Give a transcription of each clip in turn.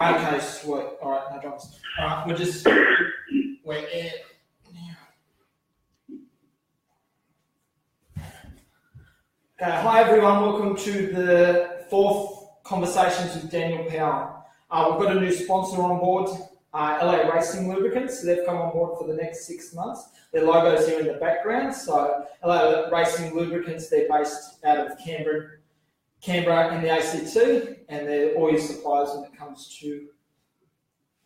Okay, sweet. All right, no dramas. All right, we're in now. Okay, hi everyone. Welcome to the fourth Conversations with Daniel Powell. We've got a new sponsor on board, LA Racing Lubricants. So they've come on board for the next 6 months. Their logo's here in the background. So LA Racing Lubricants, they're based out of Canberra in the ACT, and they're all your suppliers when it comes to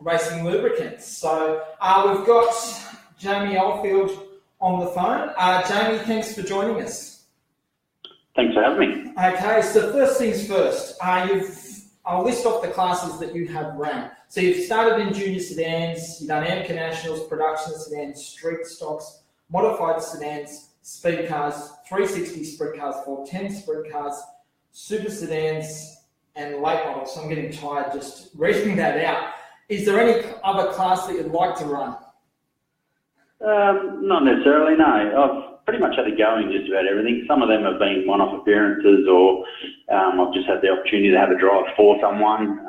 racing lubricants. So we've got Jamie Oldfield on the phone. Jamie, thanks for joining us. Thanks for having me. Okay, so first things first. I'll list off the classes that you have ran. So you've started in junior sedans, you've done AMCA Nationals, production sedans, street stocks, modified sedans, speed cars, 360 sprint cars, 410 sprint cars, super sedans, and late models. So I'm getting tired just reading that out. Is there any other class that you'd like to run? Not necessarily, no. I've pretty much had a go in just about everything. Some of them have been one-off appearances, or I've just had the opportunity to have a drive for someone,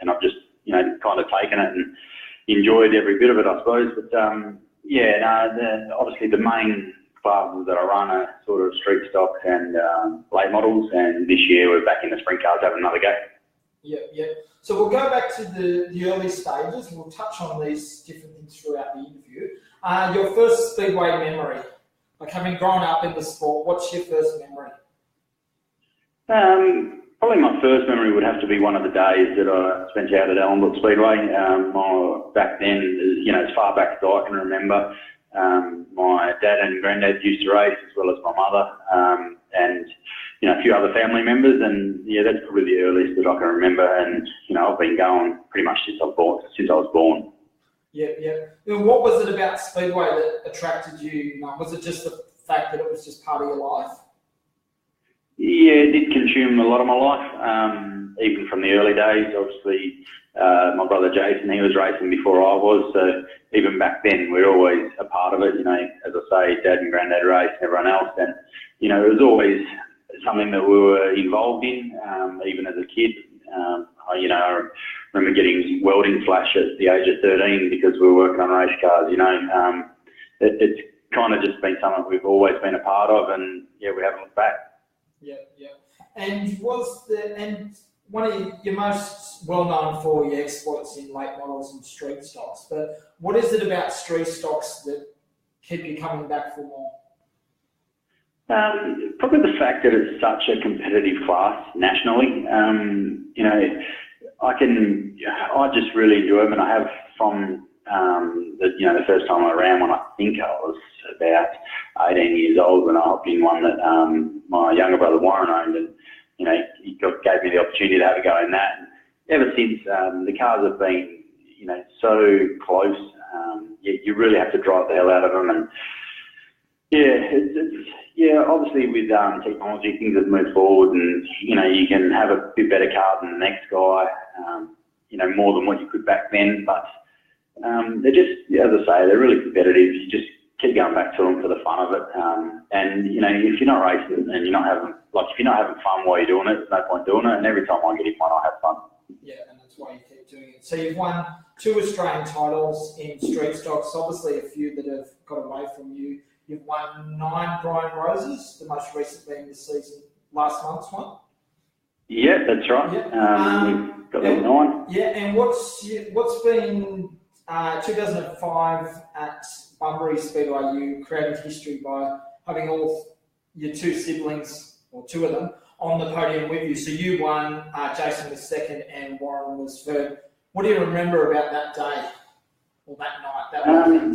and I've just, kind of taken it and enjoyed every bit of it, I suppose. But obviously the main classes that I run are sort of street stocks and late models, and this year we're back in the sprint cars having another go. Yeah. So we'll go back to the early stages, and we'll touch on these different things throughout the interview. Your first Speedway memory, like having grown up in the sport, what's your first memory? Probably my first memory would have to be one of the days that I spent out at Ellenbrook Speedway. Back then, as far back as I can remember, my dad and granddad used to race, as well as my mother, and a few other family members, and that's probably the earliest that I can remember. And I've been going pretty much since I was born. Yeah. And what was it about Speedway that attracted you? Was it just the fact that it was just part of your life? Yeah, it did consume a lot of my life, even from the early days. Obviously, my brother Jason, he was racing before I was, so even back then we were always a part of it. As I say, Dad and Granddad raced, and everyone else, and it was always something that we were involved in, even as a kid. I remember getting welding flash at the age of 13 because we were working on race cars. It's kind of just been something we've always been a part of, and we haven't looked back. Yeah. And one of your most well known for your exploits in late models and street stocks, but what is it about street stocks that keep you coming back for more? Probably the fact that it's such a competitive class nationally. I just really enjoy them, and I have from the first time I ran one. I think I was about 18 years old when I hopped in one that my younger brother Warren owned, and he gave me the opportunity to have a go in that. And ever since, the cars have been so close. You really have to drive the hell out of them, and obviously with technology, things have moved forward, and you can have a bit better car than the next guy, more than what you could back then. But they're just, as I say, they're really competitive. You just keep going back to them for the fun of it. And if you're not racing and if you're not having fun while you're doing it, there's no point doing it. And every time I get in one, I have fun. Yeah, and that's why you keep doing it. So you've won 2 Australian titles in street stocks. Obviously, a few that have got away from you. You've won 9 Brian Roses, the most recent being this season, last month's one. Yeah, that's right. Yeah. Got that 9. Yeah, and what's been 2005 at Bunbury Speedway? You created history by having all your 2 siblings, or 2 of them, on the podium with you. So you won, Jason was second, and Warren was third. What do you remember about that day, or that night, that weekend?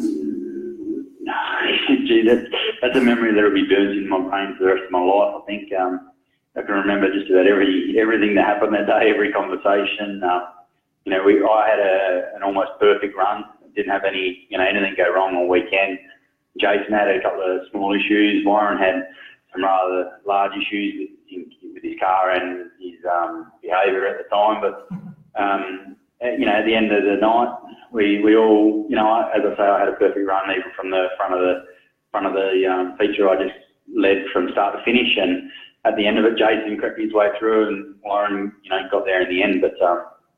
Gee, that's a memory that will be burned in my brain for the rest of my life. I think I can remember just about everything that happened that day, every conversation. I had an almost perfect run. Didn't have anything go wrong all weekend. Jason had a couple of small issues. Warren had some rather large issues with his car and his behaviour at the time. But at the end of the night, we all, as I say, I had a perfect run even from the front of the feature. I just led from start to finish, and at the end of it, Jason crept his way through, and Warren, got there in the end. But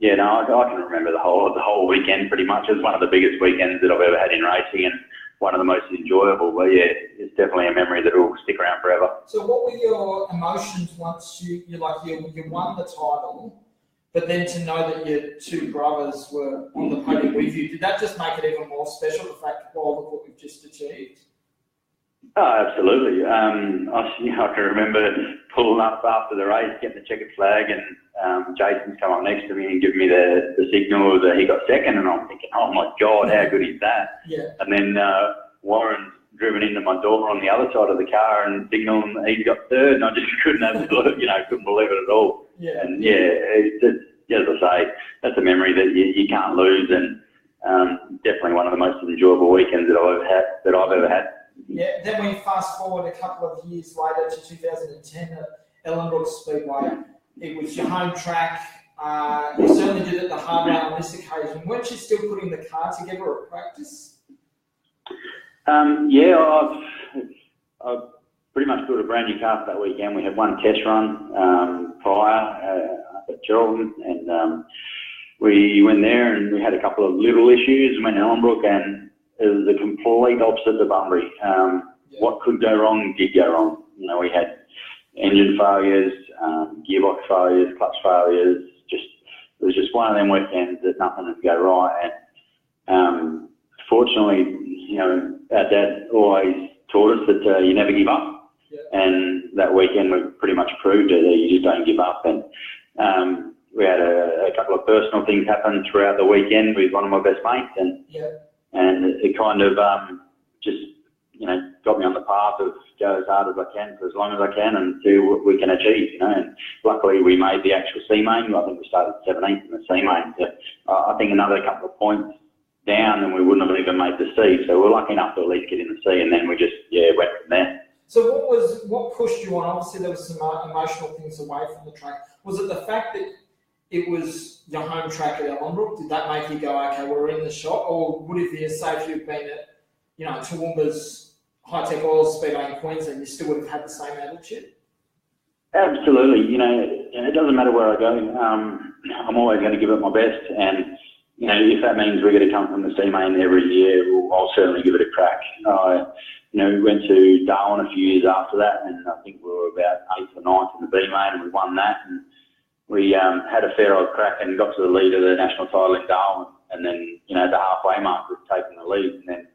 yeah, no, I can remember the whole weekend pretty much. It was one of the biggest weekends that I've ever had in racing, and one of the most enjoyable. But yeah, it's definitely a memory that will stick around forever. So what were your emotions once you won the title, but then to know that your two brothers were on the podium with you, did that just make it even more special, the fact, well, look what we've just achieved? Oh, absolutely. I can remember pulling up after the race, getting the checkered flag, and Jason's come up next to me and giving me the signal that he got second, and I'm thinking, oh my God, how good is that? Yeah. And then Warren's driven into my door on the other side of the car and signaling that he got third, and I just couldn't believe it at all. Yeah. And yeah, as I say, that's a memory that you can't lose, and definitely one of the most enjoyable weekends that I've ever had. Yeah, then we fast forward a couple of years later to 2010 at Ellenbrook Speedway. It was your home track. You certainly did it the hard way on this occasion. Weren't you still putting the car together at practice? Yeah, I've pretty much built a brand new car for that weekend. We had one test run prior up at Geraldton, and we went there and we had a couple of little issues. Went to Ellenbrook, and it was the complete opposite of Bunbury. What could go wrong did go wrong. You know, we had engine failures, gearbox failures, clutch failures. It was just one of them weekends that nothing would go right. And fortunately, you know, our dad always taught us that you never give up. Yeah. And that weekend we pretty much proved it, that you just don't give up. And we had a couple of personal things happen throughout the weekend with one of my best mates, and it kind of just, you know, got me on the path of go as hard as I can for as long as I can and see what we can achieve, you know. And luckily we made the actual C main. I think we started 17th in the C main. So I think another couple of points down and we wouldn't have even made the C. So we're lucky enough to at least get in the C, and then we just went from there. So what pushed you on? Obviously there was some emotional things away from the track. Was it the fact that it was your home track at Ellenbrook? Did that make you go, okay, we're in the shot? Or would it be, say, if you'd been at, you know, Toowoomba's High-Tech Oil Speedway in Queensland, you still would have had the same attitude? Absolutely. You know, it doesn't matter where I go. I'm always going to give it my best, and you know, if that means we're going to come from the C main every year, I'll certainly give it a crack. You know, we went to Darwin a few years after that, and I think we were about 8th or 9th in the B main, and we won that. And we had a fair old crack and got to the lead of the national title in Darwin. And then, you know, at the halfway mark, we've taken the lead, and then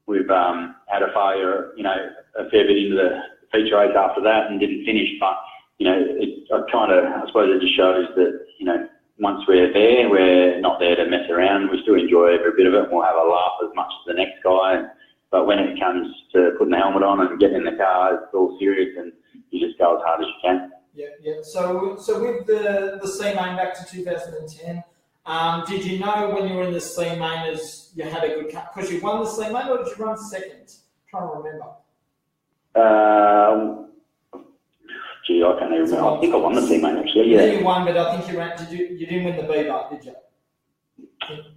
we've had a failure, you know, a fair bit into the feature race after that and didn't finish. But, you know, I suppose it just shows that, you know, once we're there, we're not there to mess around. We still enjoy every bit of it, and we'll have a laugh as much as the next guy. But when it comes to putting the helmet on and getting in the car, it's all serious, and you just go as hard as you can. Yeah. So with the C main back to 2010, did you know when you were in the C main as you had a good car? Because you won the C main, or did you run second? I'm trying to remember. Gee, I can't even remember. I think I won the C main actually. Yeah. You won, but I think you ran. You didn't win the B bar, did you?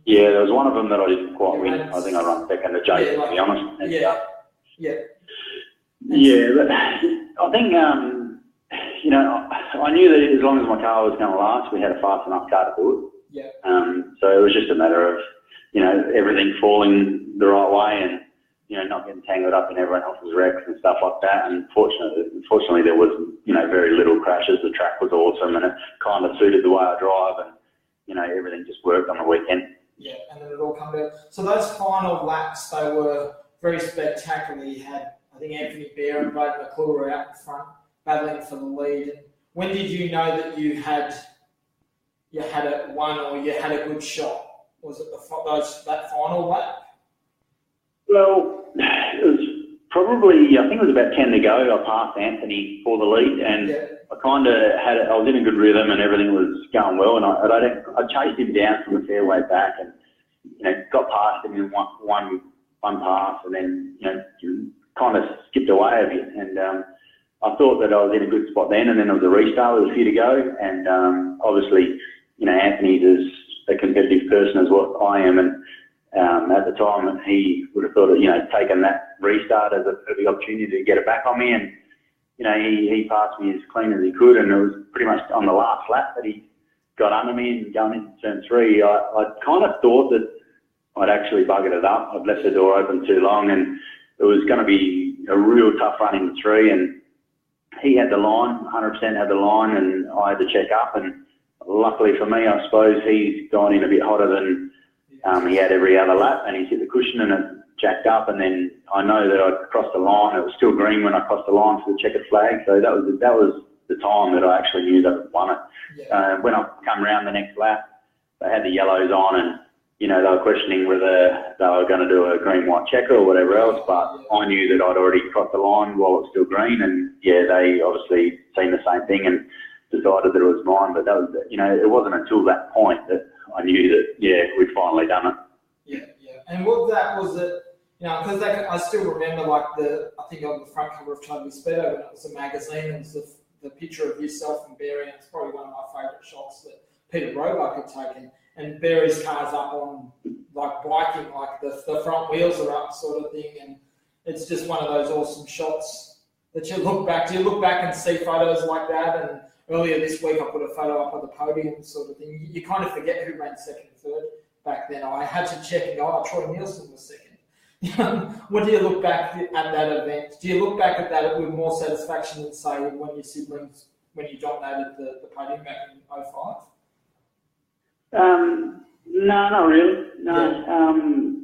Yeah, there was one of them that I didn't quite win. I think I ran second to Jason, to be honest. And, but I think, you know, I knew that as long as my car was going to last, we had a fast enough car to do it. Yeah. So it was just a matter of, you know, everything falling the right way and, you know, not getting tangled up in everyone else's wrecks and stuff like that. And fortunately there was, you know, very little crashes. The track was awesome, and it kind of suited the way I drive, and, you know, everything just worked on the weekend. Yeah, and then it all come together. So those final laps, they were very spectacular. You had, I think, Anthony Bear and Brad McClure out in front, battling for the lead. And when did you know that you had it won, or you had a good shot? Was it that final lap? Well, it was probably, I think it was about 10 to go. I passed Anthony for the lead, and I kind of had it. I was in a good rhythm, and everything was going well. And I chased him down from the fairway back, and, you know, got past him in one pass, and then, you know, kind of skipped away a bit. And I thought that I was in a good spot then, and then there was a restart with a few to go. And obviously, you know, Anthony's as a competitive person as what I am, and at the time he would have thought of, you know, taken that restart as a perfect opportunity to get it back on me. And, you know, he passed me as clean as he could, and it was pretty much on the last lap that he got under me and going into turn 3, I kind of thought that I'd actually buggered it up. I'd left the door open too long, and it was going to be a real tough run into 3. And he had the line, 100% had the line, and I had to check up. And luckily for me, I suppose he's gone in a bit hotter than he had every other lap, and he's hit the cushion and it jacked up. And then I know that I'd crossed the line. It was still green when I crossed the line for the checkered flag. So that was the time that I actually knew that I'd won it. Yeah. When I come around the next lap, they had the yellows on, and they were questioning whether they were going to do a green-white checker or whatever else, but I knew that I'd already crossed the line while it was still green, and they obviously seen the same thing and decided that it was mine. But that was, it wasn't until that point that I knew that, we'd finally done it. Yeah. And what that was it, because I still remember, I think on the front cover of Chubby Speedo, when it was a magazine, it was the picture of yourself and Barry, and it's probably one of my favourite shots that Peter Roebuck had taken. And Barry's car's up on biking, the front wheels are up, sort of thing, and it's just one of those awesome shots that you look back. Do you look back and see photos like that? And earlier this week, I put a photo up on the podium, sort of thing. You kind of forget who ran second and third back then. I had to check and go, Troy Nielsen was second. What do you look back at that event? Do you look back at that with more satisfaction than, say, when your siblings, when you dominated the podium back in 05? No, not really. No,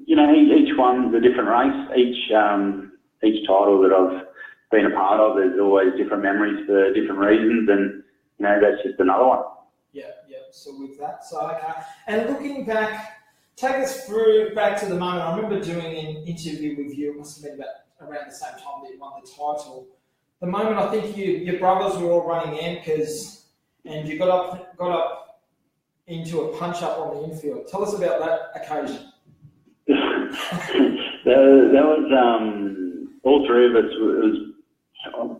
Yeah. Each one's a different race. Each title that I've been a part of, there's always different memories for different reasons, and that's just another one. Yeah. So with that, okay. And looking back, take us through back to the moment. I remember doing an interview with you. It must have been around the same time that you won the title. The moment, I think your brothers were all running Amcas, and you got up into a punch up on the infield. Tell us about that occasion. that was all three of us.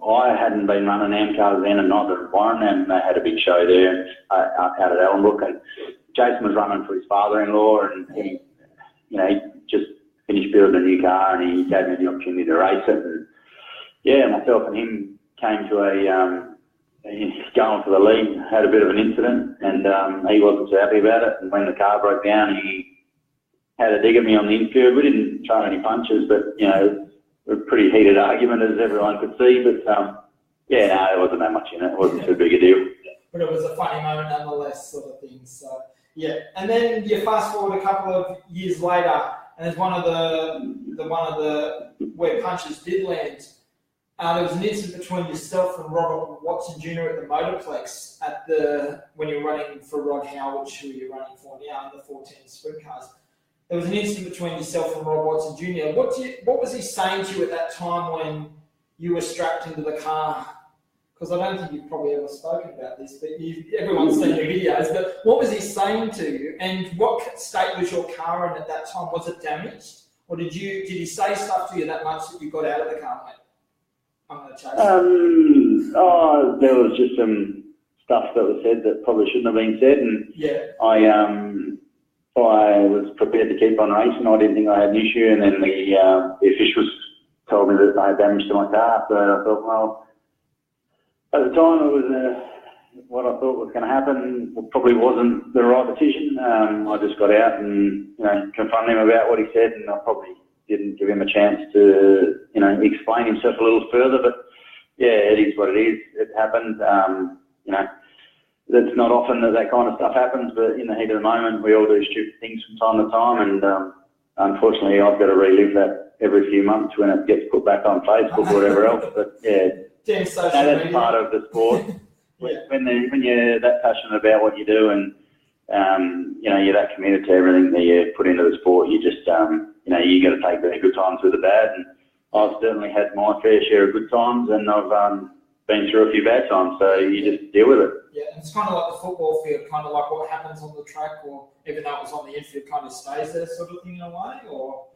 I hadn't been running AmCars then, and neither had Warren, and they had a big show there out at Ellenbrook, and Jason was running for his father-in-law, and he just finished building a new car, and he gave me the opportunity to race it. And myself and him came to going for the lead, had a bit of an incident, and he wasn't so happy about it. And when the car broke down, he had a dig at me on the infield. We didn't throw any punches, but it was a pretty heated argument, as everyone could see. But there wasn't that much in it. It wasn't too big a deal. But it was a funny moment nonetheless, sort of thing. So and then you fast forward a couple of years later, and as one of the where punches did land. There was an incident between yourself and Robert Watson Jr. at the Motorplex when you were running for Rod Howard, who you're running for now in the 410 sprint cars. There was an incident between yourself and Rob Watson Jr. What was he saying to you at that time when you were strapped into the car? Because I don't think you've probably ever spoken about this, but everyone's seen your videos. But what was he saying to you, and what state was your car in at that time? Was it damaged, or did he say stuff to you that much that you got out of the car, mate? I'm going to chase there was just some stuff that was said that probably shouldn't have been said, and I was prepared to keep on racing. I didn't think I had an issue, and then the officials told me that I had damage to my car. So I thought, well, at the time it was what I thought was going to happen. It probably wasn't the right decision. I just got out and confronted him about what he said, and I probably didn't give him a chance to, explain himself a little further. But it is what it is. It happened. It's not often that kind of stuff happens, but in the heat of the moment, we all do stupid things from time to time, and unfortunately, I've got to relive that every few months when it gets put back on Facebook or whatever else. But that's part of the sport. When you're that passionate about what you do, and you're that committed to everything that you put into the sport, you just you got to take the good times with the bad. And I've certainly had my fair share of good times, and I've been through a few bad times, so you just deal with it. Yeah, and it's kind of like the football field, kind of like what happens on the track, or even though it was on the infield, kind of stays there, sort of thing in a way, or.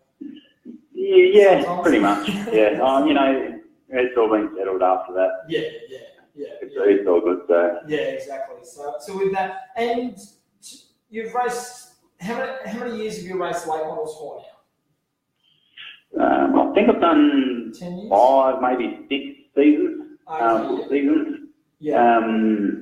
Yeah, pretty much. Yeah, it's all been settled after that. Yeah. It's all good. So. Yeah, exactly. So with that, and you've raced. How many years have you raced late models for now? I think I've done 10 years? 5, maybe 6 seasons. Okay, seasons. Yeah.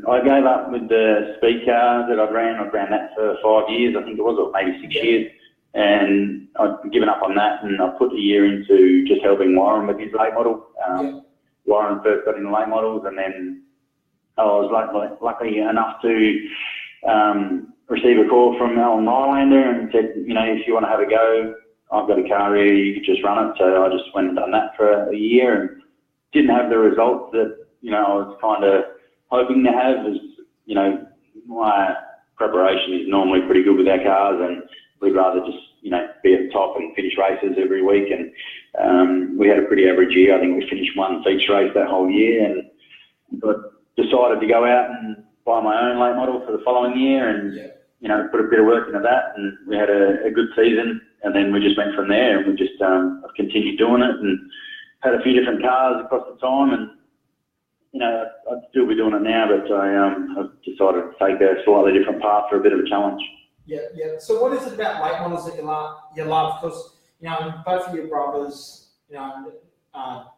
I gave up with the speed car that I'd ran. I'd ran that for 5 years, I think it was, or maybe 6 years. And I'd given up on that, and I put a year into just helping Warren with his late model. Warren first got into late models, and then I was lucky enough to receive a call from Alan Rylander and said, you know, if you want to have a go, I've got a car here, you could just run it. So I just went and done that for a year and didn't have the results that, you know, I was kind of hoping to have. As, you know, my preparation is normally pretty good with our cars, and we'd rather just, you know, be at the top and finish races every week. And we had a pretty average year. I think we finished one feature race that whole year, and I decided to go out and buy my own late model for the following year and, you know, put a bit of work into that. And we had a good season, and then we just went from there, and we just I've continued doing it and had a few different cars across the time. And, you know, I'd still be doing it now, but I've decided to take a slightly different path for a bit of a challenge. Yeah. So what is it about late models that you love? Because, you know, both of your brothers, you know,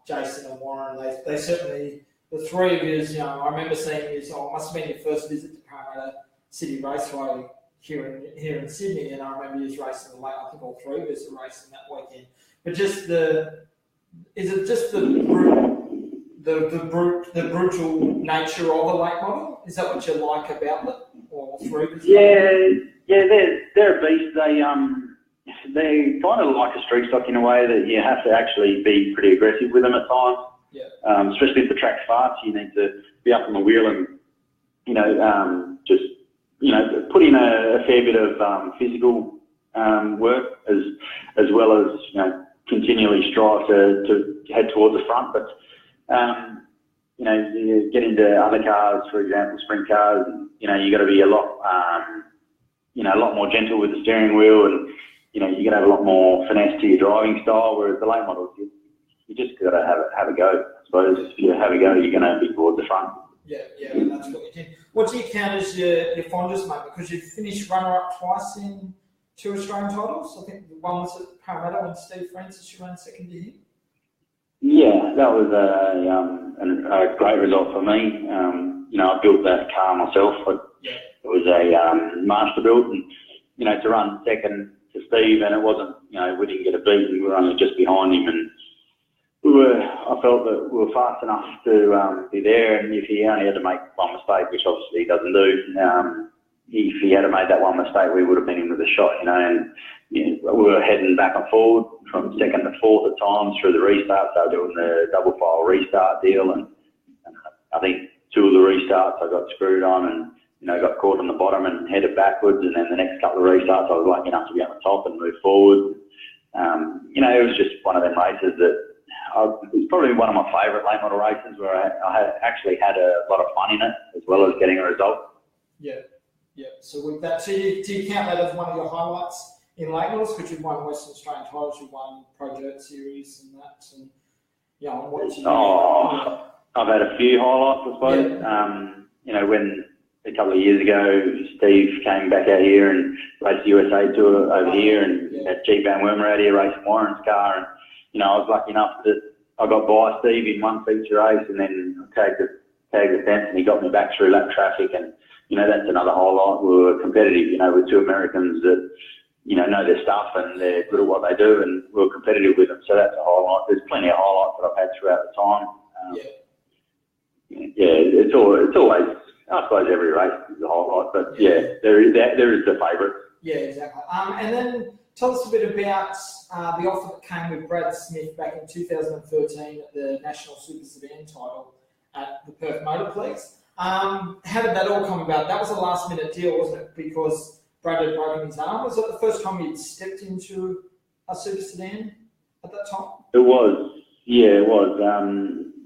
Jason and Warren, they certainly, the three of you, you know, I remember seeing you, so it must have been your first visit to Parramatta City Raceway here in Sydney, and I remember you racing the late. I think all three of us were racing that weekend. But just is it just the brutal nature of a late model? Is that what you like about it, or all three of us? Yeah, they're a beast. They kind of like a street stock in a way that you have to actually be pretty aggressive with them at times. Yeah. Especially if the track's fast, you need to be up on the wheel and, you know, just, you know, put in a fair bit of physical work as well as, you know, continually strive to head towards the front. But, you know, you get into other cars, for example, sprint cars, you know, you got to be a lot more gentle with the steering wheel, and, you know, you got to have a lot more finesse to your driving style, whereas the late models, you just got to have a go. I suppose if you have a go, you're going to be towards the front. Yeah, that's what you did. What do you count as your fondest, mate? Because you finished runner-up twice in 2 Australian titles. I think one was at Parramatta when Steve Francis, you ran second to him. Yeah, that was a great result for me. You know, I built that car myself. It was a master build, and, you know, to run second to Steve, and it wasn't, you know, we didn't get a beat, we were only just behind him, and I felt that we were fast enough to be there, and if he only had to make one mistake, which obviously he doesn't do, if he had made that one mistake, we would have been in with a shot, you know. And, you know, we were heading back and forward from second to fourth at times through the restarts. They were doing the double file restart deal, and I think 2 of the restarts I got screwed on, and, you know, got caught on the bottom and headed backwards, and then the next couple of restarts I was lucky enough to be on the top and move forward. You know, it was just one of them races that it was probably one of my favourite late model races, where I actually had a lot of fun in it as well as getting a result. Yeah. So with that, do you count that as one of your highlights in late models? Because you've won Western Australian titles, you've won Pro Dirt Series and that, and yeah, I've had a few highlights, I suppose. Yeah. You know, when a couple of years ago, Steve came back out here and raced the USA Tour over here, and had G. Van Wormer out here racing Warren's car, and, you know, I was lucky enough that I got by Steve in one feature race, and then I tagged the fence, and he got me back through lap traffic, and, you know, that's another highlight. We were competitive, you know, with 2 Americans that, you know their stuff and they're good at what they do, and we were competitive with them, so that's a highlight. There's plenty of highlights that I've had throughout the time. It's always, I suppose every race is a highlight, but there is the favourite. Yeah, exactly. And then tell us a bit about the offer that came with Brad Smith back in 2013 at the National Super Sedan title at the Perth Motorplex. How did that all come about? That was a last-minute deal, wasn't it? Because Brad had broken his arm. Was that the first time you'd stepped into a Super Sedan at that time? It was. Yeah, it was.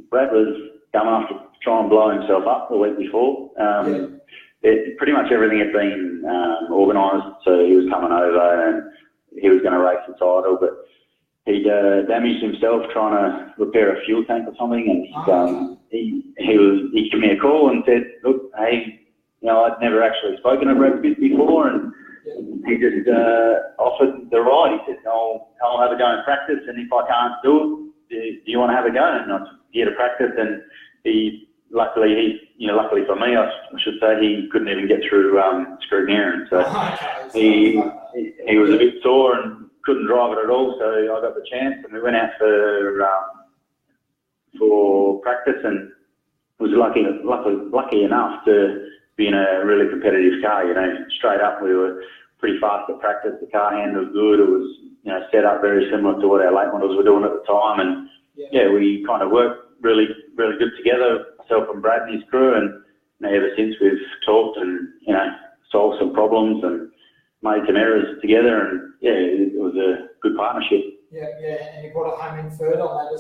Brad was coming after try and blow himself up the week before. Pretty much everything had been organised, so he was coming over and he was going to race the title, but he'd damaged himself trying to repair a fuel tank or something, and he gave me a call and said, look, hey, you know, I'd never actually spoken to Brad Smith before, and he just offered the ride. He said, I'll have a go in practice, and if I can't do it, do you want to have a go? And I took a year to practice, and he luckily luckily for me, I should say, he couldn't even get through Scrutineering. So he was a bit sore and couldn't drive it at all. So I got the chance, and we went out for practice, and was lucky enough to be in a really competitive car. Straight up, we were pretty fast at practice. The car handled good. It was set up very similar to what our late models were doing at the time, and we kind of worked really good together, myself and Brad and his crew, and ever since we've talked and solved some problems and made some errors together, and it was a good partnership. Yeah, and you brought it home in third on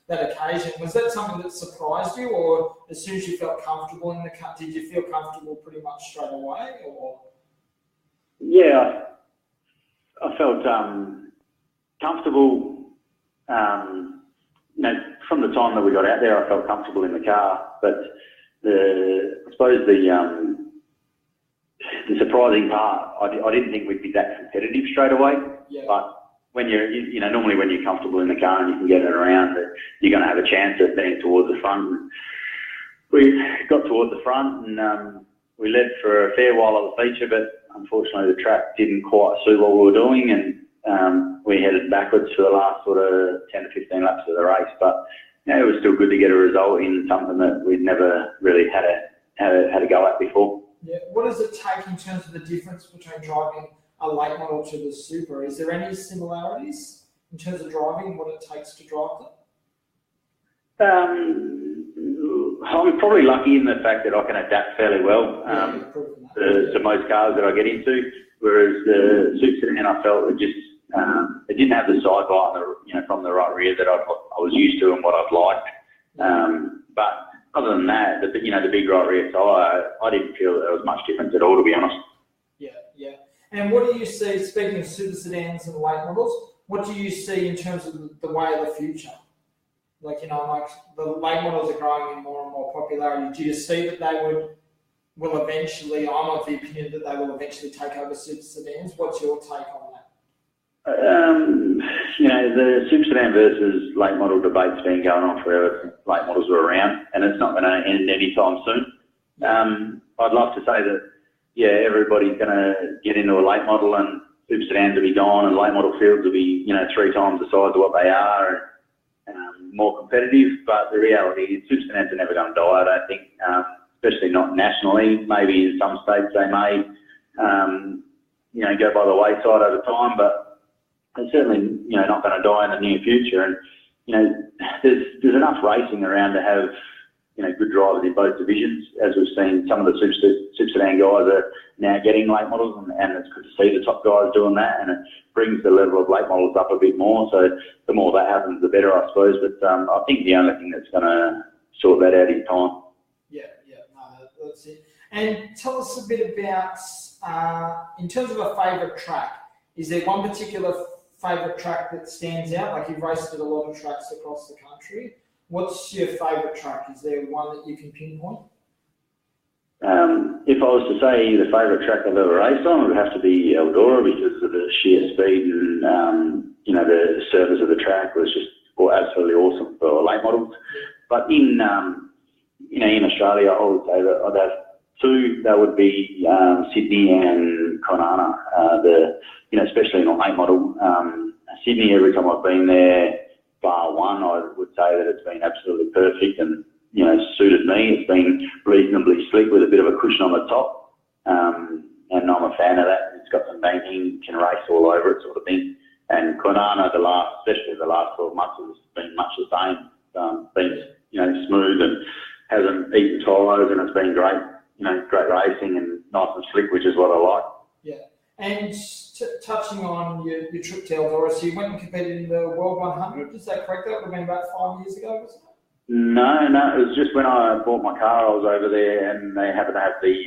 that occasion. Was that something that surprised you, or as soon as you felt comfortable in the car, did you feel comfortable pretty much straight away, or? Yeah, I felt comfortable. From the time that we got out there, I felt comfortable in the car. But I suppose the surprising part, I didn't think we'd be that competitive straight away. Yeah. But when normally when you're comfortable in the car and you can get it around, you're going to have a chance at being towards the front. And we got towards the front, and we led for a fair while of the feature, but unfortunately the track didn't quite suit what we were doing, and we headed backwards for the last sort of 10 to 15 laps of the race. But it was still good to get a result in something that we'd never really had a go at before. Yeah. What does it take in terms of the difference between driving a late model to the Super? Is there any similarities in terms of driving and what it takes to drive them? I'm probably lucky in the fact that I can adapt fairly well to most cars that I get into, whereas the Super Sedan, I felt it just it didn't have the side light from the right rear that I was used to and what I'd liked. But other than that, the big right rear tyre, I didn't feel there was much difference at all, to be honest. Yeah. And what do you see, speaking of Super Sedans and late models, what do you see in terms of the way of the future? Like the late models are growing in more and more popularity. Do you see that they will eventually, I'm of the opinion that they will eventually take over Super Sedans. What's your take on that? The Super Sedan versus late model debate's been going on forever since late models were around, and it's not going to end anytime soon. I'd love to say that, everybody's going to get into a late model and Super Sedans will be gone and late model fields will be, 3 times the size of what they are and more competitive. But the reality is Super Sedans are never going to die, I don't think, especially not nationally. Maybe in some states they may, go by the wayside over time, but it's certainly, not going to die in the near future. And, there's enough racing around to have, good drivers in both divisions. As we've seen, some of the Super Sedan guys are now getting late models, and it's good to see the top guys doing that, and it brings the level of late models up a bit more. So the more that happens, the better, I suppose. But I think the only thing that's going to sort that out is time. That's it. And tell us a bit about, in terms of a favourite track, is there one particular favourite track that stands out? Like, you've raced at a lot of tracks across the country. What's your favourite track? Is there one that you can pinpoint? If I was to say the favourite track I've ever raced on, it would have to be Eldora, because of the sheer speed and, the surface of the track was just absolutely awesome for late models. But in Australia, I would say that I'd have 2. That would be Sydney and Kwinana. Especially in a late model. Sydney, every time I've been there, bar one, I would say that it's been absolutely perfect and suited me. It's been reasonably slick with a bit of a cushion on the top, and I'm a fan of that. It's got some banking, can race all over it, sort of thing. And Kwinana, especially the last 12 months, has been much the same. Been smooth and hasn't eaten tyres, and it's been great. Great racing and nice and slick, which is what I like. Yeah. And touching on your trip to Eldora, so you went and competed in the World 100. Is that correct? That would have been about 5 years ago, wasn't it? No. It was just when I bought my car, I was over there, and they happened to have the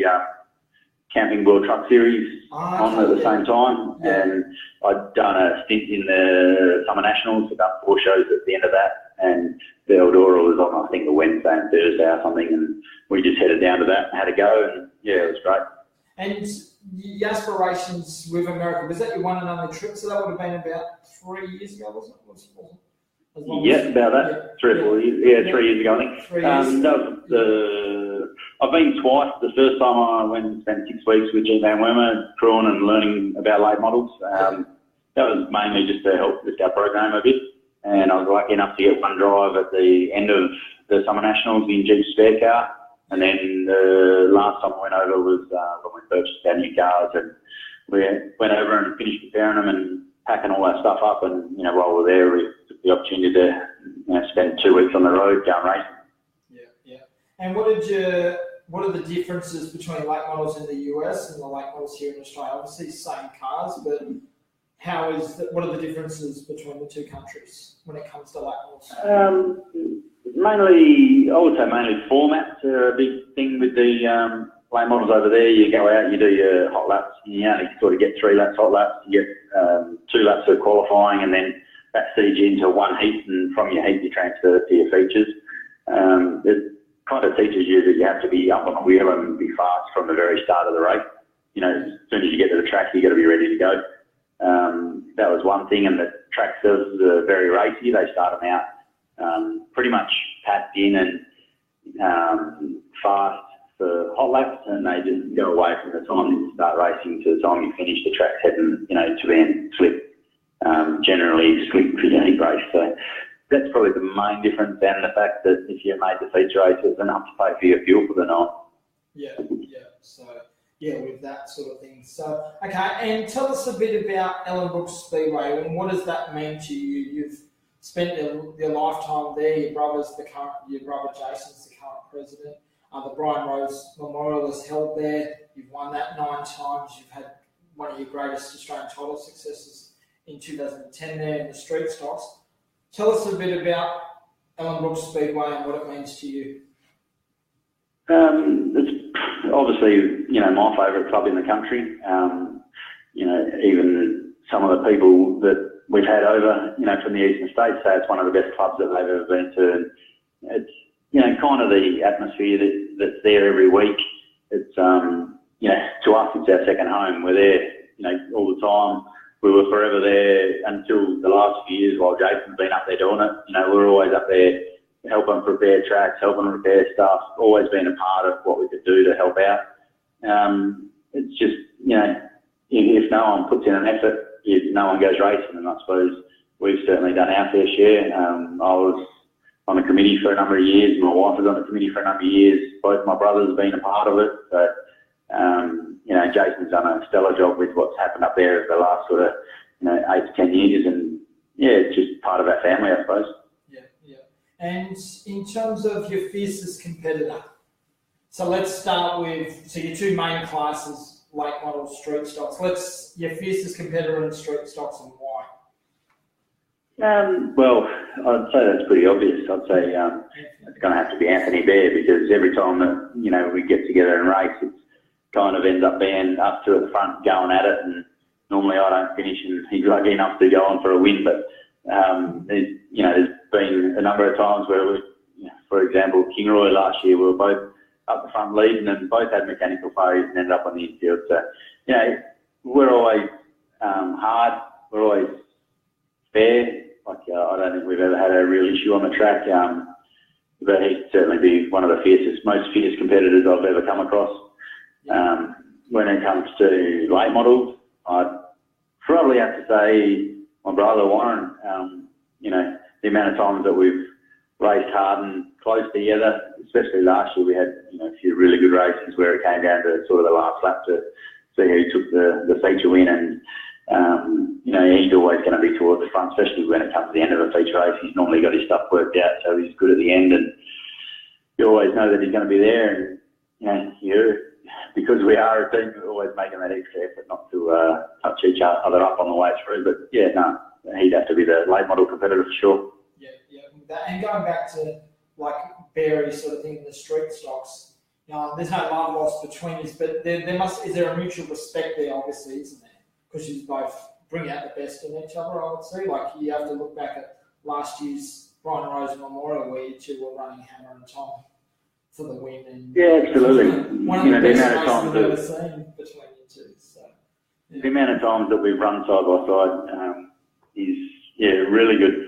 Camping World Truck Series on at the same time. Yeah. And I'd done a stint in the Summer Nationals, about 4 shows at the end of that. And the Eldora was on, I think, a Wednesday and Thursday or something, and we just headed down to that and had a go, and it was great. And your aspirations with America, was that your one and only trip? So that would have been about 3 years ago, wasn't it? Yeah, about that. Yeah. 3 or 4 years. Yeah, 3 years ago, I think. 3 years. That was I've been twice. The first time I went and spent 6 weeks with G. Van Wimmer, crewing and learning about late models. That was mainly just to help lift our program a bit. And I was lucky enough to get one drive at the end of the Summer Nationals in Jeep's spare car. And then the last time I went over was when we purchased our new cars, and we went over and finished repairing them and packing all that stuff up. And, while we were there, we took the opportunity to spend 2 weeks on the road going racing. Yeah. And what are the differences between late models in the US and the late models here in Australia? Obviously, same cars, but what are the differences between the two countries when it comes to late models? Mainly, I would say mainly formats are a big thing with the late models over there. You go out, you do your hot laps, you only sort of get 3 laps hot laps, you get 2 laps of qualifying, and then that feeds you into one heat, and from your heat you transfer to your features. It kind of teaches you that you have to be up on the wheel and be fast from the very start of the race. As soon as you get to the track, you got to be ready to go. That was one thing, and the track surfaces are very racy. They start them out pretty much packed in and fast for hot laps, and they just go away from the time you start racing to the time you finish. The track's heading, to end slip, generally slick for your heat race. So that's probably the main difference, and the fact that if you made the feature race, it's enough to pay for your fuel for the night. Yeah. So, with that sort of thing. So, okay, and tell us a bit about Ellenbrook Speedway, and what does that mean to you? You've spent your lifetime there. Your brother Jason's the current president. The Brian Rose Memorial is held there. You've won that 9 times. You've had one of your greatest Australian title successes in 2010 there in the street stocks. Tell us a bit about Ellenbrook Speedway and what it means to you. It's obviously, my favourite club in the country. Even some of the people that we've had over, from the eastern states say it's one of the best clubs that they've ever been to. And it's, kind of the atmosphere that's there every week. It's, to us, it's our second home. We're there, all the time. We were forever there until the last few years while Jason's been up there doing it. We're always up there helping prepare tracks, helping repair stuff, always been a part of what we could do to help out. It's just, if no one puts in an effort, no one goes racing, and I suppose we've certainly done our fair share. I was on the committee for a number of years. My wife was on the committee for a number of years. Both my brothers have been a part of it. So, Jason's done a stellar job with what's happened up there over the last sort of, 8 to 10 years. And, it's just part of our family, I suppose. Yeah. And in terms of your fiercest competitor, so let's start with, your 2 main classes, late model, street stocks. Your fiercest competitor in street stocks and why? Well, I'd say that's pretty obvious. I'd say it's going to have to be Anthony Bear, because every time that, we get together and race, it kind of ends up being us 2 at the front going at it, and normally I don't finish and he's lucky enough to go on for a win. But, there's been a number of times where we, for example, Kingroy last year, we were both up the front leading and both had mechanical failures and ended up on the infield. So, we're always hard, we're always fair. I don't think we've ever had a real issue on the track, but he'd certainly be one of the most fierce competitors I've ever come across. When it comes to late models, I'd probably have to say my brother Warren. The amount of times that we've raced hard and close together, especially last year, we had a few really good races where it came down to sort of the last lap to see who took the feature win. And he's always going to be towards the front, especially when it comes to the end of a feature race. He's normally got his stuff worked out, so he's good at the end, and you always know that he's going to be there. And because we are a team, we're always making that extra effort not to touch each other up on the way through. But he'd have to be the late model competitor for sure. Yeah. And going back to Barry sort of thing in the street stocks, there's no love lost between us, but is there a mutual respect there? Obviously, isn't there? Because you both bring out the best in each other, I would say. You have to look back at last year's Brian Rose Memorial where you 2 were running hammer and Tom for the win. And absolutely. One of the best races I've ever seen between you 2. So, the amount of times that we've run side by side is really good.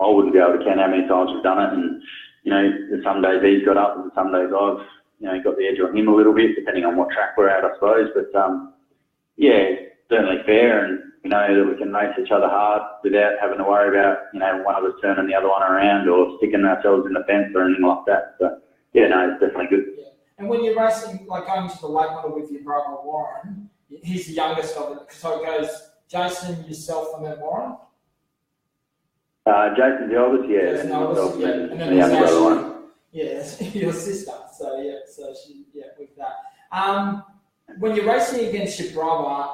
I wouldn't be able to count how many times we've done it, and some days he's got up, and some days I've got the edge on him a little bit, depending on what track we're at, I suppose. But certainly fair, and we know that we can race each other hard without having to worry about one of us turning the other one around or sticking ourselves in the fence or anything like that. So it's definitely good. Yeah. And when you're racing, like going to the late model with your brother Warren, he's the youngest of it, so it goes Jason, yourself, and then Warren. Jason's the oldest, Jason's the oldest, and then the younger brother one. Yeah, your sister. So she with that. When you're racing against your brother,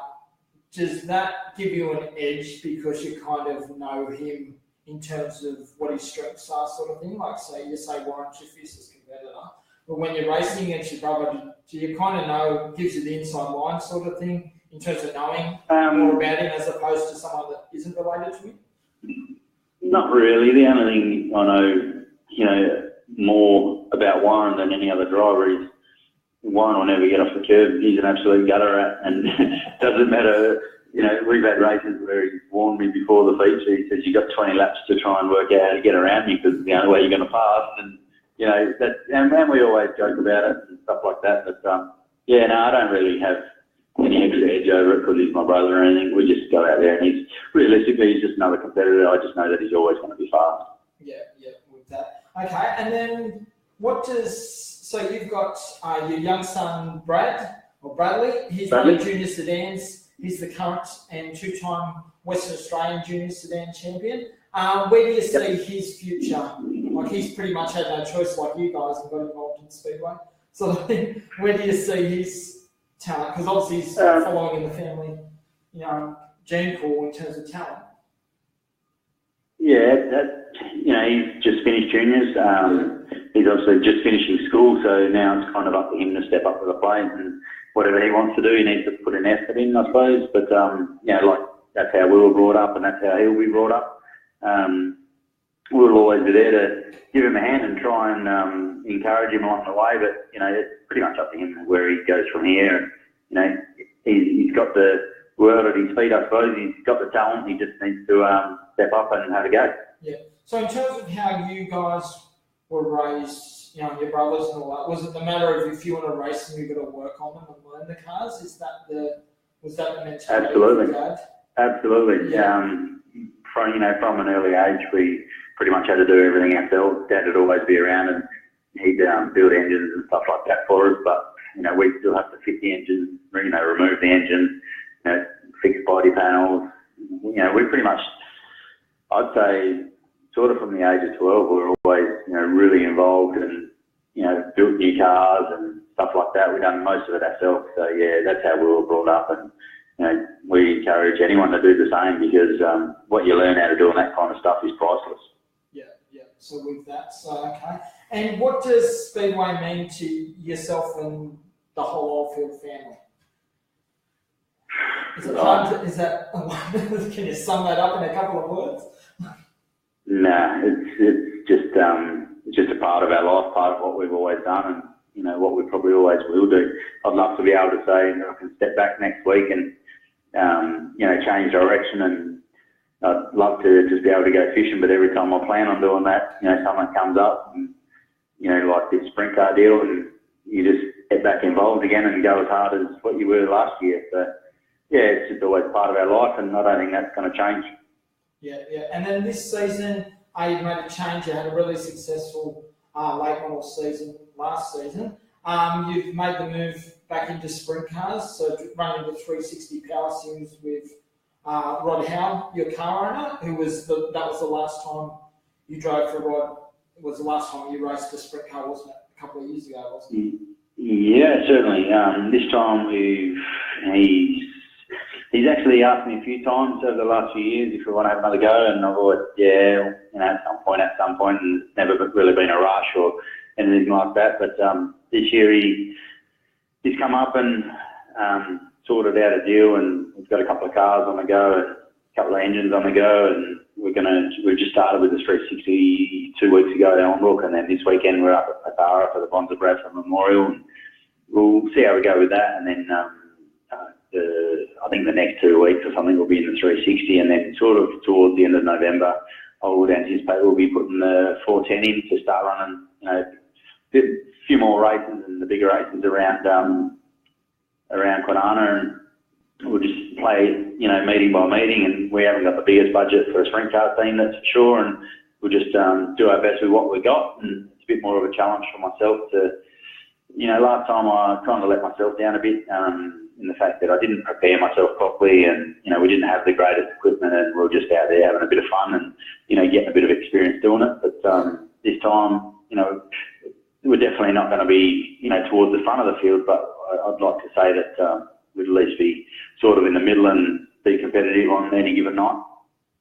does that give you an edge because you kind of know him in terms of what his strengths are, sort of thing? Like, say Warren's your fiercest competitor, but when you're racing against your brother, do you kind of know, gives you the inside line sort of thing in terms of knowing more about him as opposed to someone that isn't related to him? Not really. The only thing I know, more about Warren than any other driver is Warren will never get off the curb. He's an absolute gutter rat, and doesn't matter. We've had races where he's warned me before the feature. He says, "You got 20 laps to try and work out how to get around me, because it's the only way you're going to pass." And and we always joke about it and stuff like that. But I don't really have any extra edge over it because he's my brother or anything. We just go out there, and he's just another competitor. I just know that he's always going to be fast. Yeah, with that. Okay, and then so you've got your young son Bradley. He's running junior sedans. He's the current and two-time Western Australian junior sedan champion. Where do you see his future? Like, he's pretty much had no choice like you guys and got involved in Speedway. So where do you see his talent? Because obviously he's following in the family, gene pool in terms of talent. He's just finished juniors. He's obviously just finishing school, so now it's kind of up to him to step up to the plate, and whatever he wants to do, he needs to put an effort in, I suppose. But that's how we were brought up, and that's how he'll be brought up. We'll always be there to give him a hand and try and encourage him along the way. But it's pretty much up to him where he goes from here. He's got the world at his feet, I suppose. He's got the talent. He just needs to step up and have a go. Yeah. So in terms of how you guys were raised, your brothers and all that, was it the matter of if you want to race and you've got to work on them and learn the cars? Was that the mentality? Absolutely. Yeah. From an early age, we pretty much had to do everything ourselves. Dad would always be around, and he'd build engines and stuff like that for us. But we still have to fit the engine, remove the engine, fix body panels. We pretty much, I'd say, sort of from the age of 12, we were always, really involved and, built new cars and stuff like that. We've done most of it ourselves. So, that's how we were brought up. And, we encourage anyone to do the same, because what you learn how to do and that kind of stuff is priceless. Yeah. So with that, okay. And what does Speedway mean to yourself and the whole Oldfield family? Is it hard can you sum that up in a couple of words? Nah, it's just a part of our life, part of what we've always done, and what we probably always will do. I'd love to be able to say I can step back next week and change direction, and I'd love to just be able to go fishing. But every time I plan on doing that, someone comes up and like this sprint car deal, and you just get back involved again and go as hard as what you were last year. So it's just always part of our life, and I don't think that's going to change. Yeah. And then this season, you made a change. You had a really successful late model season last season. You've made the move back into sprint cars, so running the 360 Power Series with Rod Howe, your car owner, that was the last time you drove for Rod. It was the last time you raced a sprint car, wasn't it? A couple of years ago, wasn't it? Yeah, certainly. This time he's actually asked me a few times over the last few years if we want to have another go, and I've always, at some point, and it's never really been a rush or anything like that. But this year he's come up and sorted out a deal, and we've got a couple of cars on the go and a couple of engines on the go, and we've just started with the 360 2 weeks ago down Brook, and then this weekend we're up at Barra for the Bonza Bradford Memorial, and we'll see how we go with that. And then I think the next 2 weeks or something will be in the 360, and then sort of towards the end of November, I would anticipate we'll be putting the 410 in to start running, a few more races and the bigger races around Kwinana, and we'll just play, meeting by meeting, and we haven't got the biggest budget for a sprint car team, that's for sure, and we'll just do our best with what we got, and it's a bit more of a challenge for myself to, last time I kind of let myself down a bit in the fact that I didn't prepare myself properly, and, we didn't have the greatest equipment, and we were just out there having a bit of fun and, getting a bit of experience doing it, but this time, we're definitely not going to be, towards the front of the field, but I'd like to say that we'd at least be sort of in the middle and be competitive on any given night.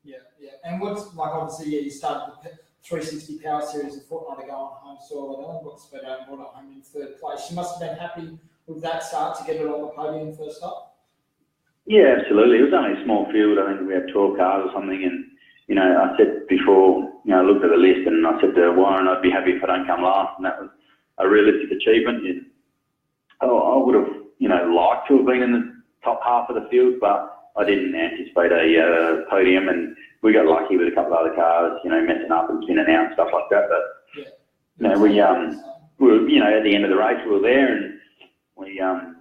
Yeah. And what's, obviously, you started the 360 Power Series a fortnight ago on home soil, got sped out and brought it home in third place. You must have been happy with that start to get it on the podium first up? Yeah, absolutely. It was only a small field. I think we had 12 cars or something, and I said before, I looked at the list and I said to Warren, I'd be happy if I don't come last, and that was a realistic achievement. And I would have, liked to have been in the top half of the field, but I didn't anticipate a podium, and we got lucky with a couple of other cars, messing up and spinning out and stuff like that. But we were, at the end of the race, we were there, and we, I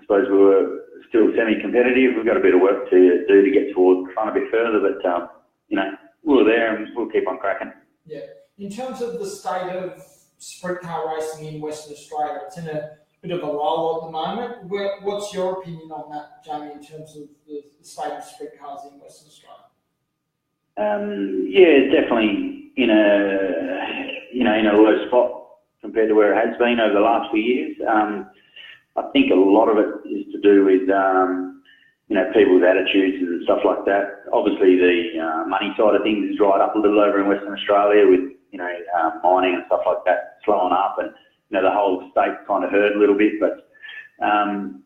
suppose we were still semi-competitive. We've got a bit of work to do to get towards the front a bit further, but we were there, and we'll keep on cracking. Yeah. In terms of the state of sprint car racing in Western Australia, it's in a bit of a lull at the moment. What's your opinion on that, Jamie, in terms of the state of sprint cars in Western Australia? It's definitely in a low spot compared to where it has been over the last few years. I think a lot of it is to do with people's attitudes and stuff like that. Obviously, the money side of things is dried up a little over in Western Australia with mining and stuff like that slowing up, and the whole state kind of hurt a little bit. But then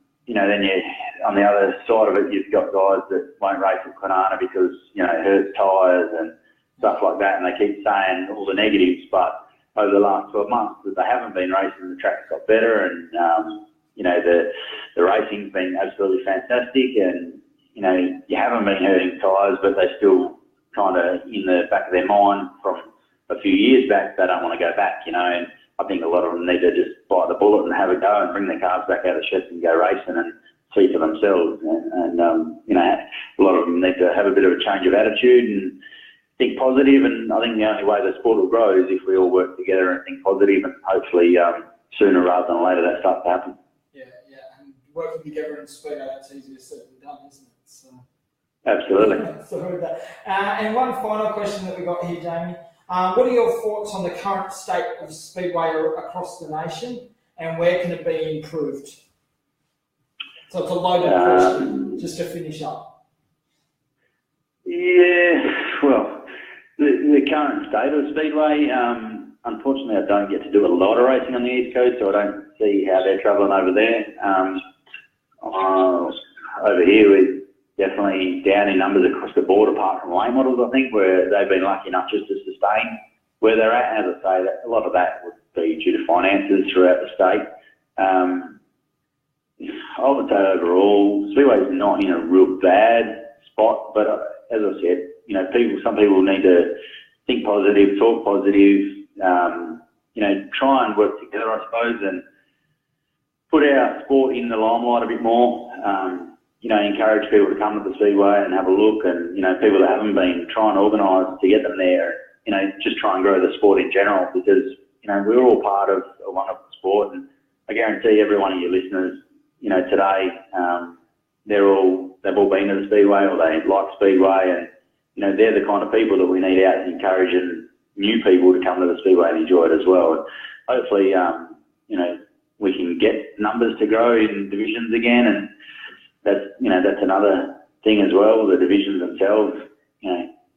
on the other side of it, you've got guys that won't race at Kwinana because it hurts tyres and stuff like that, and they keep saying all the negatives. But over the last 12 months that they haven't been racing, the track's got better, and the racing's been absolutely fantastic, and you haven't been hurting tyres, but they still kind of in the back of their mind from a few years back, they don't want to go back, and I think a lot of them need to just bite the bullet and have a go and bring their cars back out of the sheds and go racing and see for themselves, and a lot of them need to have a bit of a change of attitude and think positive, and I think the only way the sport will grow is if we all work together and think positive, and hopefully sooner rather than later that starts to happen. And working together in Speedway, that's easier said than done, isn't it? So, absolutely. And one final question that we got here, Jamie. What are your thoughts on the current state of Speedway across the nation, and where can it be improved? So it's a loaded question, just to finish up. Yeah, well, the current state of Speedway, unfortunately I don't get to do a lot of racing on the East Coast, so I don't see how they're travelling over there. Over here we're definitely down in numbers across the board, apart from lane models, I think, where they've been lucky enough just to sustain where they're at. As I say, that a lot of that would be due to finances throughout the state. I would say overall, Speedway's not in a real bad spot, but as I said, some people need to think positive, talk positive, try and work together, I suppose, and put our sport in the limelight a bit more. Encourage people to come to the Speedway and have a look, and, people that haven't been, try and organise to get them there, just try and grow the sport in general, because, we're all part of a wonderful sport, and I guarantee every one of your listeners, today, they've all been to the Speedway, or they like Speedway, and, they're the kind of people that we need out encouraging new people to come to the Speedway and enjoy it as well. And hopefully, we can get numbers to grow in divisions again, and that's another thing as well. The divisions themselves,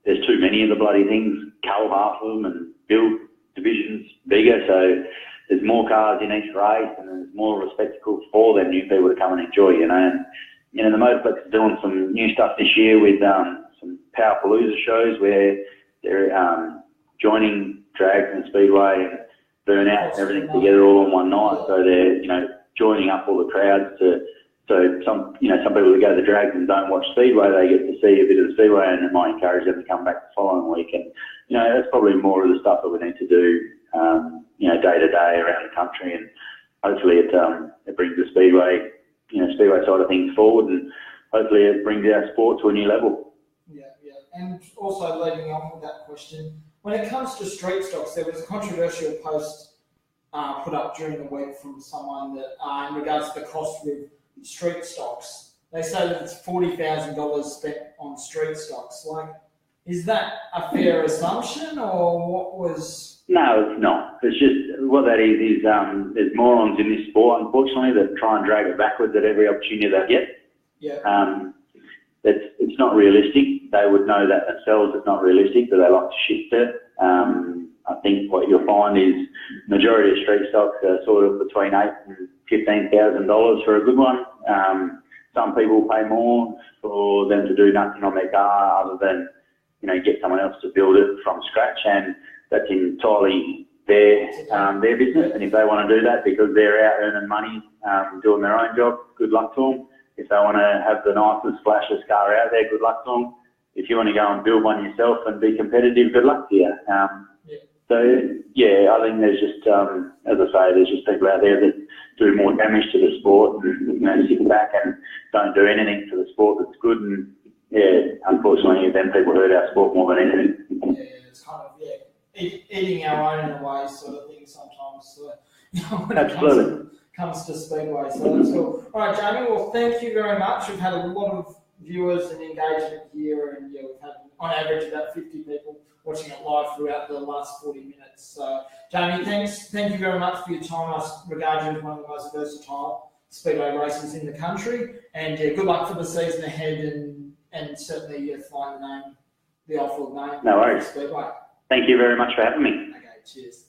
there's too many of the bloody things. Cull half of them and build divisions bigger, so there's more cars in each race, and there's more of a spectacle for them new people to come and enjoy. And the Motorplex is doing some new stuff this year with some Powerpalooza shows where they're joining drag and Speedway and burnout and everything together all on one night. So they're joining up all the crowds to So some people who go to the drags and don't watch Speedway, they get to see a bit of the Speedway, and it might encourage them to come back the following week. And that's probably more of the stuff that we need to do, day to day around the country, and hopefully it brings the Speedway side of things forward, and hopefully it brings our sport to a new level. Yeah. And also leading on with that question, when it comes to street stocks, there was a controversial post put up during the week from someone that in regards to the cost with street stocks. They say that it's $40,000 spent on street stocks. Like, is that a fair assumption, or what was? No, it's not. It's just what that is there's morons in this sport, unfortunately, that try and drag it backwards at every opportunity they get. Yeah. It's not realistic. They would know that themselves. It's not realistic, but they like to shift it. I think what you'll find is majority of street stocks are sort of between $8,000 and $15,000 for a good one. Some people pay more for them to do nothing on their car other than get someone else to build it from scratch, and that's entirely their business. And if they want to do that because they're out earning money, doing their own job, good luck to them. If they want to have the nicest, flashiest car out there, good luck to them. If you want to go and build one yourself and be competitive, good luck to you. So, I think there's just, as I say, there's just people out there that do more damage to the sport and, sit back and don't do anything for the sport that's good. And, unfortunately, then people hurt our sport more than anything. Yeah, it's kind of, eating our own in a way sort of thing sometimes. So, when Absolutely. It comes to Speedway, so that's cool. All right, Jamie, well, thank you very much. We've had a lot of viewers and engagement here, and we've had on average about 50 people watching it live throughout the last 40 minutes. So, Jamie, thank you very much for your time. I regard you as one of the most versatile Speedway racers in the country, and good luck for the season ahead, and certainly flying the Oldfield name. No worries. Speedway. Thank you very much for having me. Okay, cheers.